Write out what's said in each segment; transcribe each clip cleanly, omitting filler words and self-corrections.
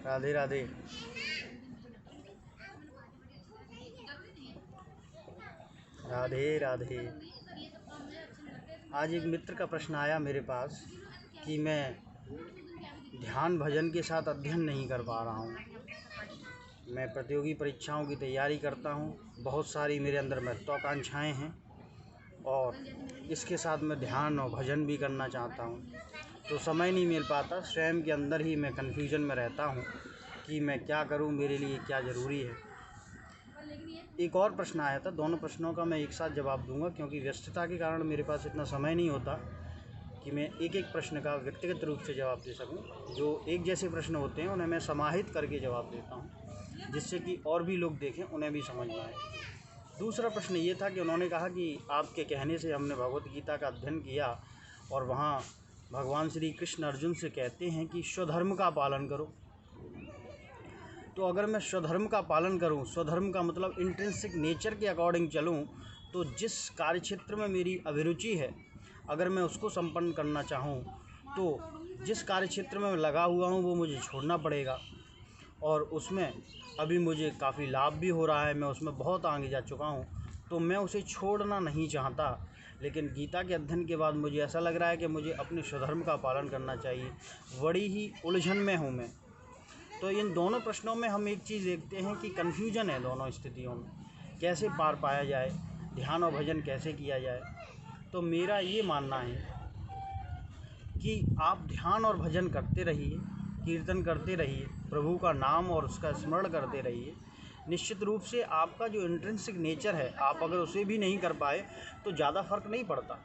राधे राधे। राधे राधे। आज एक मित्र का प्रश्न आया मेरे पास कि मैं ध्यान भजन के साथ अध्ययन नहीं कर पा रहा हूँ। मैं प्रतियोगी परीक्षाओं की तैयारी करता हूँ, बहुत सारी मेरे अंदर महत्वाकांक्षाएँ हैं और इसके साथ मैं ध्यान और भजन भी करना चाहता हूँ, तो समय नहीं मिल पाता। स्वयं के अंदर ही मैं कन्फ्यूजन में रहता हूँ कि मैं क्या करूँ, मेरे लिए क्या ज़रूरी है। एक और प्रश्न आया था, दोनों प्रश्नों का मैं एक साथ जवाब दूंगा क्योंकि व्यस्तता के कारण मेरे पास इतना समय नहीं होता कि मैं एक एक प्रश्न का व्यक्तिगत रूप से जवाब दे सकूं। जो एक जैसे प्रश्न होते हैं उन्हें मैं समाहित करके जवाब देता हूं, जिससे कि और भी लोग देखें, उन्हें भी समझ में आए। दूसरा प्रश्न ये था कि उन्होंने कहा कि आपके कहने से हमने भगवत गीता का अध्ययन किया और वहाँ भगवान श्री कृष्ण अर्जुन से कहते हैं कि स्वधर्म का पालन करो। तो अगर मैं स्वधर्म का पालन करूं, स्वधर्म का मतलब इंट्रिंसिक नेचर के अकॉर्डिंग चलूं, तो जिस कार्यक्षेत्र में मेरी अभिरुचि है अगर मैं उसको संपन्न करना चाहूं, तो जिस कार्यक्षेत्र में मैं लगा हुआ हूं वो मुझे छोड़ना पड़ेगा। और उसमें अभी मुझे काफ़ी लाभ भी हो रहा है, मैं उसमें बहुत आगे जा चुका हूं, तो मैं उसे छोड़ना नहीं चाहता। लेकिन गीता के अध्ययन के बाद मुझे ऐसा लग रहा है कि मुझे अपने स्वधर्म का पालन करना चाहिए। बड़ी ही उलझन में हूँ मैं। तो इन दोनों प्रश्नों में हम एक चीज़ देखते हैं कि कन्फ्यूजन है दोनों स्थितियों में, कैसे पार पाया जाए, ध्यान और भजन कैसे किया जाए। तो मेरा ये मानना है कि आप ध्यान और भजन करते रहिए, कीर्तन करते रहिए, प्रभु का नाम और उसका स्मरण करते रहिए। निश्चित रूप से आपका जो इंट्रिंसिक नेचर है, आप अगर उसे भी नहीं कर पाए तो ज़्यादा फर्क नहीं पड़ता।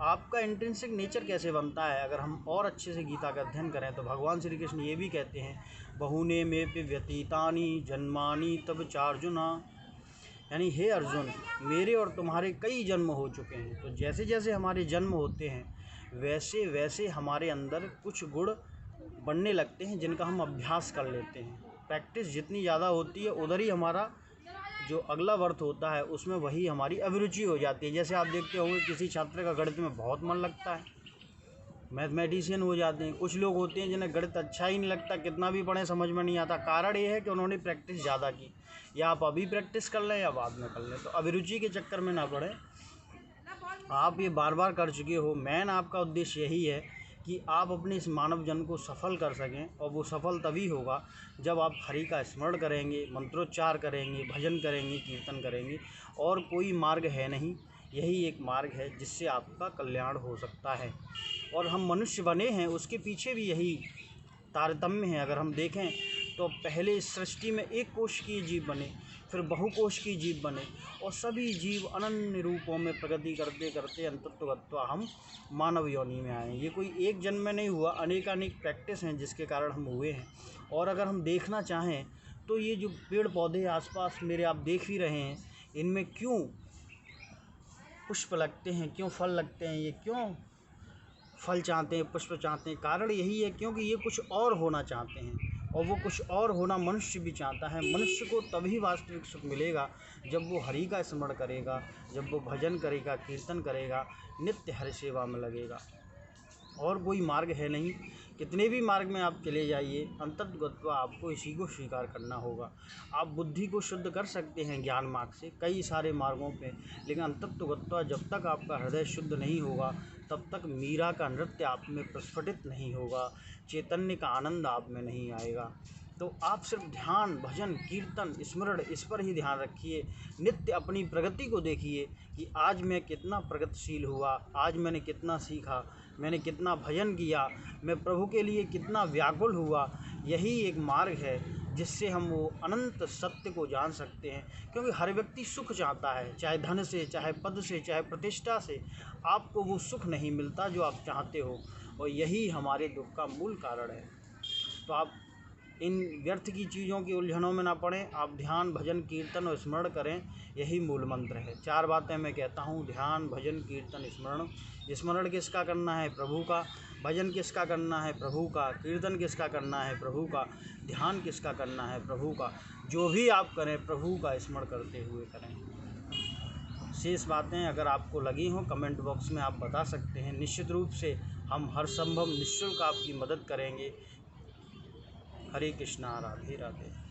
आपका इंट्रिंसिक नेचर कैसे बनता है, अगर हम और अच्छे से गीता का अध्ययन करें तो भगवान श्री कृष्ण ये भी कहते हैं, बहुने में पे व्यतीतानि जन्मानि तब चार्जुना, यानी हे अर्जुन, मेरे और तुम्हारे कई जन्म हो चुके हैं। तो जैसे जैसे हमारे जन्म होते हैं वैसे वैसे हमारे अंदर कुछ गुण बनने लगते हैं जिनका हम अभ्यास कर लेते हैं। प्रैक्टिस जितनी ज़्यादा होती है उधर ही हमारा जो अगला वर्थ होता है उसमें वही हमारी अभिरुचि हो जाती है। जैसे आप देखते होंगे किसी छात्र का गणित में बहुत मन लगता है, मैथमेटिशियन हो जाते हैं। कुछ लोग होते हैं जिन्हें गणित अच्छा ही नहीं लगता, कितना भी पढ़ें समझ में नहीं आता। कारण ये है कि उन्होंने प्रैक्टिस ज़्यादा की। या आप अभी प्रैक्टिस कर लें या बाद में कर लें, तो अभिरुचि के चक्कर में ना पड़ें। आप ये बार बार कर चुके हो। मेन आपका उद्देश्य यही है कि आप अपने इस मानव जन्म को सफल कर सकें, और वो सफल तभी होगा जब आप हरि का स्मरण करेंगे, मंत्रोच्चार करेंगे, भजन करेंगे, कीर्तन करेंगे। और कोई मार्ग है नहीं, यही एक मार्ग है जिससे आपका कल्याण हो सकता है। और हम मनुष्य बने हैं उसके पीछे भी यही तारतम्य है। अगर हम देखें तो पहले इस सृष्टि में एक कोश की जीव बने, फिर बहुकोश की जीव बने, और सभी जीव अनन्य रूपों में प्रगति करते करते अंतत्वगत्वा हम मानव योनि में आए। ये कोई एक जन्म में नहीं हुआ, अनेकानेक प्रैक्टिस हैं जिसके कारण हम हुए हैं। और अगर हम देखना चाहें तो ये जो पेड़ पौधे आसपास मेरे आप देख ही रहे हैं, इनमें क्यों पुष्प लगते हैं, क्यों फल लगते हैं, ये क्यों फल चाहते हैं, पुष्प चाहते हैं? कारण यही है क्योंकि ये कुछ और होना चाहते हैं, और वो कुछ और होना मनुष्य भी चाहता है। मनुष्य को तभी वास्तविक सुख मिलेगा जब वो हरि का स्मरण करेगा, जब वो भजन करेगा, कीर्तन करेगा, नित्य हरि सेवा में लगेगा। और कोई मार्ग है नहीं। कितने भी मार्ग में आप चले जाइए, अंततः आपको इसी को स्वीकार करना होगा। आप बुद्धि को शुद्ध कर सकते हैं ज्ञान मार्ग से, कई सारे मार्गों पे, लेकिन अंततः जब तक आपका हृदय शुद्ध नहीं होगा तब तक मीरा का नृत्य आप में प्रस्फुटित नहीं होगा, चैतन्य का आनंद आप में नहीं आएगा। तो आप सिर्फ ध्यान, भजन, कीर्तन, स्मरण, इस पर ही ध्यान रखिए। नित्य अपनी प्रगति को देखिए कि आज मैं कितना प्रगतिशील हुआ, आज मैंने कितना सीखा, मैंने कितना भजन किया, मैं प्रभु के लिए कितना व्याकुल हुआ। यही एक मार्ग है जिससे हम वो अनंत सत्य को जान सकते हैं। क्योंकि हर व्यक्ति सुख चाहता है, चाहे धन से, चाहे पद से, चाहे प्रतिष्ठा से। आपको वो सुख नहीं मिलता जो आप चाहते हो, और यही हमारे दुख का मूल कारण है। तो आप इन व्यर्थ की चीज़ों की उलझनों में ना पड़ें, आप ध्यान, भजन, कीर्तन और स्मरण करें, यही मूल मंत्र है। 4 बातें मैं कहता हूँ, ध्यान, भजन, कीर्तन, स्मरण। स्मरण किसका करना है? प्रभु का। भजन किसका करना है? प्रभु का। कीर्तन किसका करना है? प्रभु का। ध्यान किसका करना है? प्रभु का। जो भी आप करें प्रभु का स्मरण करते हुए करें। शेष बातें अगर आपको लगी हों कमेंट बॉक्स में आप बता सकते हैं। निश्चित रूप से हम हर संभव निःशुल्क आपकी मदद करेंगे। हरे कृष्णा, राधे राधे।